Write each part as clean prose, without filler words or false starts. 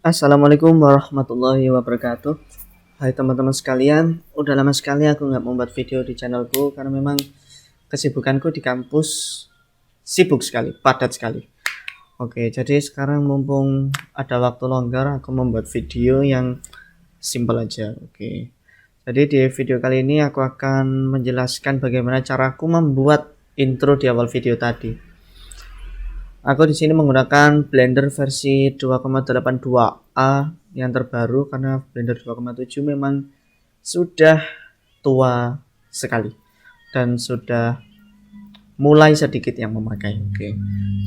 Assalamualaikum warahmatullahi wabarakatuh. Hai teman-teman sekalian, udah lama sekali aku nggak membuat video di channelku karena memang kesibukanku di kampus sibuk sekali, padat sekali. Oke, jadi sekarang mumpung ada waktu longgar, aku membuat video yang simple aja. Oke, jadi di video kali ini aku akan menjelaskan bagaimana caraku membuat intro di awal video tadi. Aku di sini menggunakan Blender versi 2,82A yang terbaru karena Blender 2,7 memang sudah tua sekali dan sudah mulai sedikit yang memakai. Oke.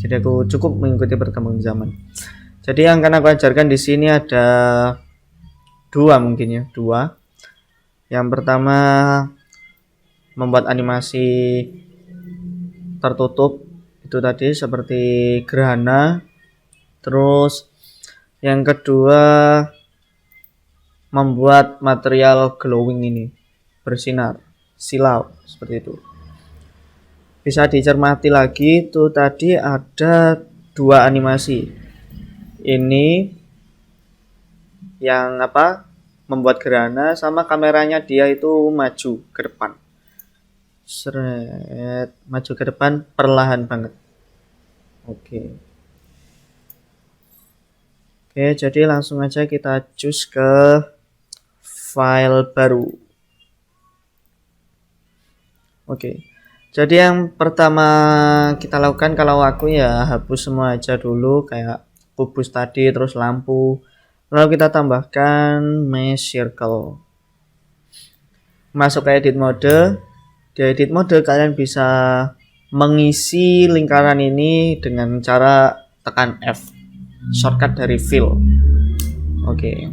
Jadi aku cukup mengikuti perkembangan zaman. Jadi yang akan aku ajarkan di sini ada dua mungkin ya, dua. Yang pertama membuat animasi tertutup itu tadi seperti gerhana. Terus yang kedua membuat material glowing ini bersinar, silau seperti itu. Bisa dicermati lagi tuh tadi ada dua animasi. Ini yang membuat gerhana sama kameranya dia itu maju ke depan. Seret, maju ke depan perlahan banget. Oke, jadi langsung aja kita choose ke file baru. Oke, jadi yang pertama kita lakukan kalau aku ya hapus semua aja dulu kayak kubus tadi, terus lampu. Lalu kita tambahkan mesh circle. Masuk ke edit mode. Di edit mode kalian bisa mengisi lingkaran ini dengan cara tekan F, shortcut dari fill. Oke.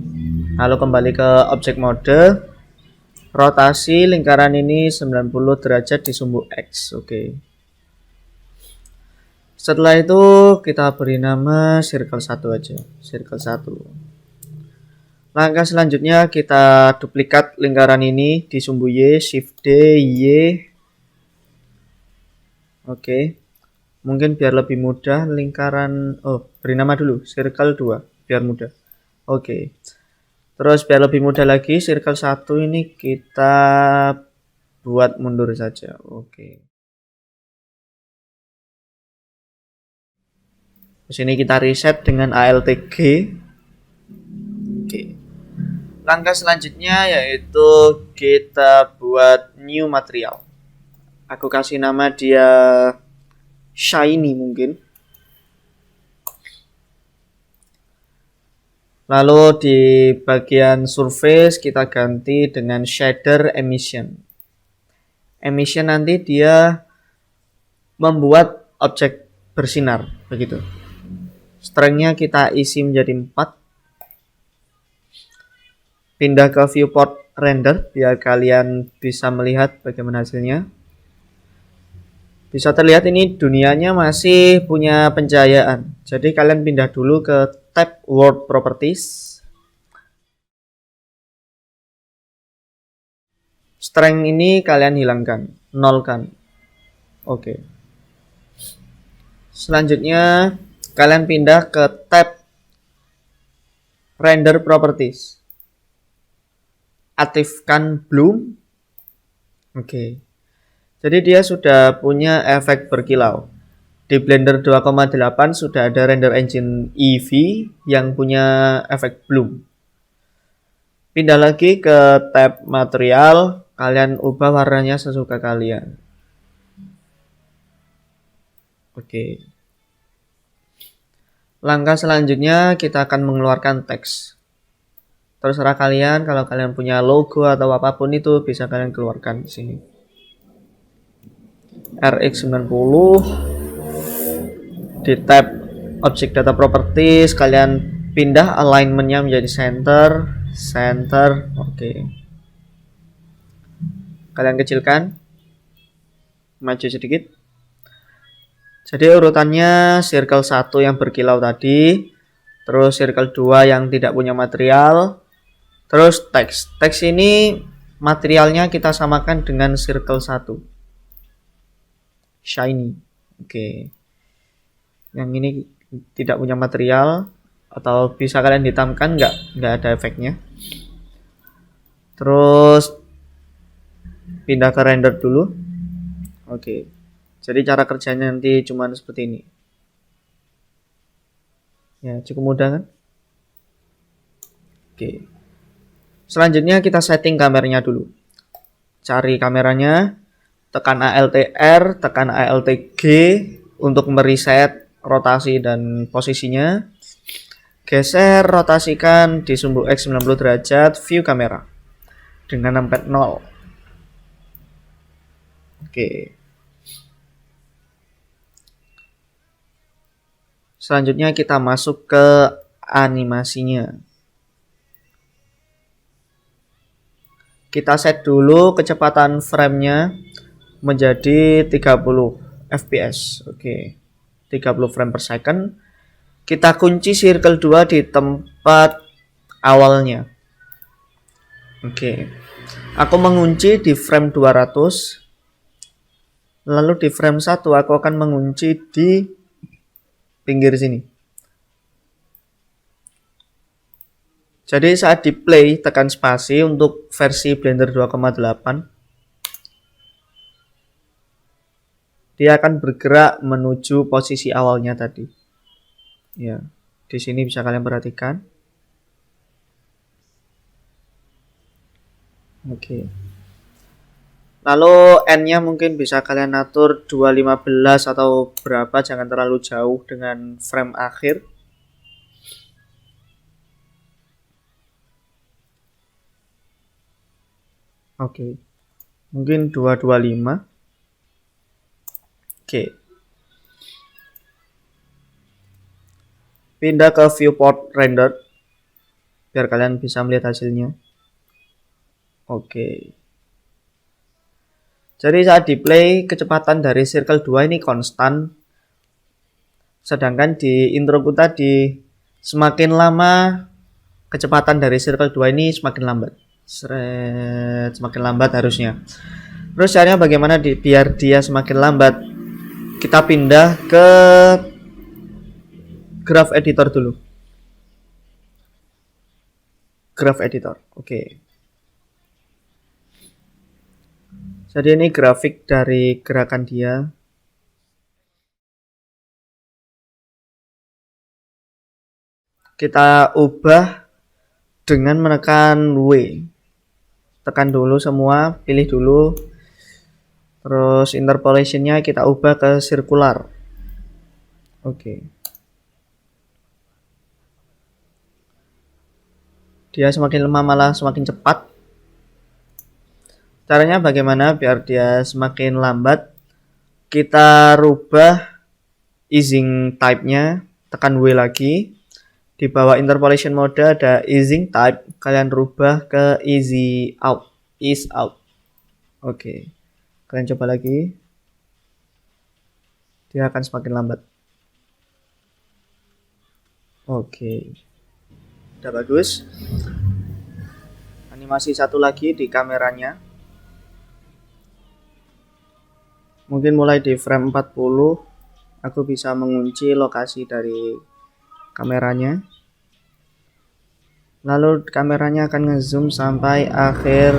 Lalu kembali ke object mode. Rotasi lingkaran ini 90 derajat di sumbu X. Oke. Setelah itu kita beri nama circle 1 aja. Circle 1. Langkah selanjutnya kita duplikat lingkaran ini di sumbu Y, shift D, Y. Oke. Mungkin biar lebih mudah lingkaran, beri nama dulu, circle 2, biar mudah. Oke. Terus biar lebih mudah lagi, circle 1 ini kita buat mundur saja. Oke. Di sini kita reset dengan Alt G. Oke. Langkah selanjutnya yaitu kita buat new material. Aku kasih nama dia shiny mungkin. Lalu di bagian surface kita ganti dengan shader emission. Emission nanti dia membuat objek bersinar begitu. Strength-nya kita isi menjadi 4. Pindah ke viewport render biar kalian bisa melihat bagaimana hasilnya. Bisa terlihat ini dunianya masih punya pencahayaan. Jadi kalian pindah dulu ke tab World Properties. Strength ini kalian hilangkan, nolkan. Oke. Selanjutnya kalian pindah ke tab Render Properties. Aktifkan bloom. Oke. Jadi dia sudah punya efek berkilau. Di Blender 2,8 sudah ada render engine Eevee yang punya efek bloom. Pindah lagi ke tab material, kalian ubah warnanya sesuka kalian. Oke. Langkah selanjutnya kita akan mengeluarkan teks. Terserah kalian, kalau kalian punya logo atau apapun itu bisa kalian keluarkan di sini. RX90 di tab Object Data Properties kalian pindah alignmentnya menjadi center. Oke. Kalian kecilkan, maju sedikit. Jadi urutannya circle 1 yang berkilau tadi, terus circle 2 yang tidak punya material, terus teks. Teks ini materialnya kita samakan dengan circle 1. Shiny. Oke. Yang ini tidak punya material. atau bisa kalian hitamkan, nggak ada efeknya. Terus pindah ke render dulu. Oke, jadi cara kerjanya nanti cuman seperti ini ya, cukup mudah kan. Oke, selanjutnya kita setting kameranya dulu. Cari kameranya, tekan Alt R, tekan Alt G untuk mereset rotasi dan posisinya. Geser, rotasikan di sumbu X 90 derajat, view kamera dengan numpad 0. Oke. Selanjutnya kita masuk ke animasinya. Kita set dulu kecepatan framenya menjadi 30 fps. Oke. 30 frame per second. Kita kunci circle 2 di tempat awalnya. Oke. Aku mengunci di frame 200. Lalu di frame 1 aku akan mengunci di pinggir sini. Jadi saat di play tekan spasi untuk versi Blender 2,8. Dia akan bergerak menuju posisi awalnya tadi. Ya, di sini bisa kalian perhatikan. Oke. Lalu N-nya mungkin bisa kalian atur 215 atau berapa, jangan terlalu jauh dengan frame akhir. Oke. Mungkin 225. Oke. Pindah ke viewport render biar kalian bisa melihat hasilnya. Oke. Jadi saat di play kecepatan dari circle 2 ini konstan. Sedangkan di intro tadi semakin lama kecepatan dari circle 2 ini semakin lambat. Semakin lambat harusnya. Terus caranya bagaimana biar dia semakin lambat? Kita pindah ke graph editor dulu. Graph editor. Oke. Jadi ini grafik dari gerakan dia. Kita ubah dengan menekan W. Tekan dulu semua, pilih dulu. Terus interpolationnya kita ubah ke sirkular. Oke. Dia semakin lama malah semakin cepat. Caranya bagaimana biar dia semakin lambat? Kita rubah easing type-nya, tekan W lagi. Di bawah interpolation mode ada easing type, kalian rubah ke easy out, ease out. Oke. Kalian coba lagi. Dia akan semakin lambat. Oke. Udah bagus. Animasi satu lagi di kameranya. Mungkin mulai di frame 40 aku bisa mengunci lokasi dari kameranya. Lalu kameranya akan ngezoom sampai akhir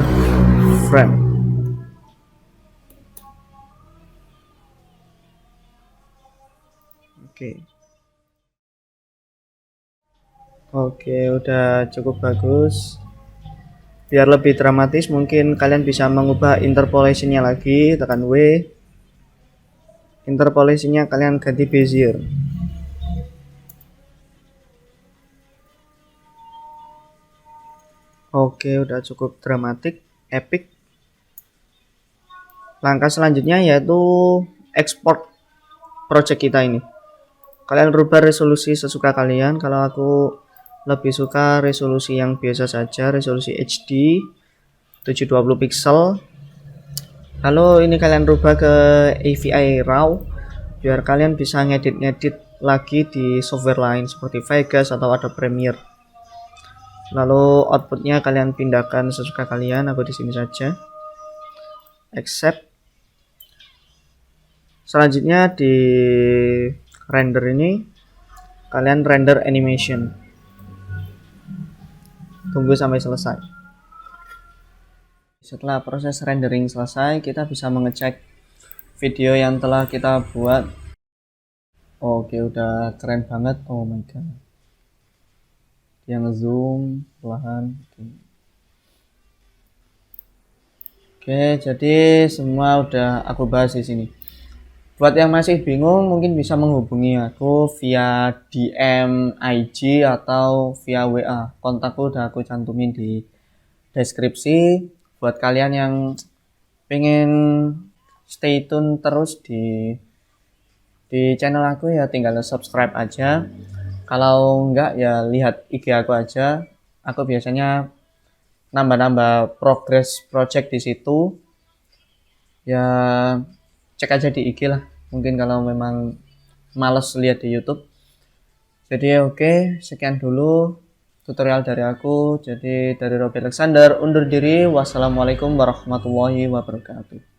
frame. Oke, udah cukup bagus. Biar lebih dramatis mungkin kalian bisa mengubah interpolationnya lagi, tekan W. Interpolationnya kalian ganti Bezier. Oke, udah cukup dramatik, epic. Langkah selanjutnya yaitu export project kita ini. Kalian rubah resolusi sesuka kalian. Kalau aku lebih suka resolusi yang biasa saja, resolusi HD 720 pixel. Lalu ini kalian rubah ke AVI RAW biar kalian bisa ngedit lagi di software lain seperti Vegas atau Adobe Premiere. Lalu outputnya kalian pindahkan sesuka kalian. Aku di sini saja. Accept. Selanjutnya di render ini kalian render animation. tunggu sampai selesai. Setelah proses rendering selesai, kita bisa mengecek video yang telah kita buat. Oke, udah keren banget. Oh my god, dia ngezoom perlahan. Oke, jadi semua udah aku bahas di sini. Buat yang masih bingung, mungkin bisa menghubungi aku via DM IG atau via WA. Kontakku udah aku cantumin di deskripsi. Buat kalian yang pengen stay tune terus di channel aku, ya tinggal subscribe aja. Kalau enggak ya lihat IG aku aja. Aku biasanya nambah-nambah progress project di situ. Ya cek aja di IG lah. Mungkin kalau memang males lihat di YouTube. Jadi oke, sekian dulu tutorial dari aku. Jadi dari Robby Alexander undur diri. Wassalamualaikum warahmatullahi wabarakatuh.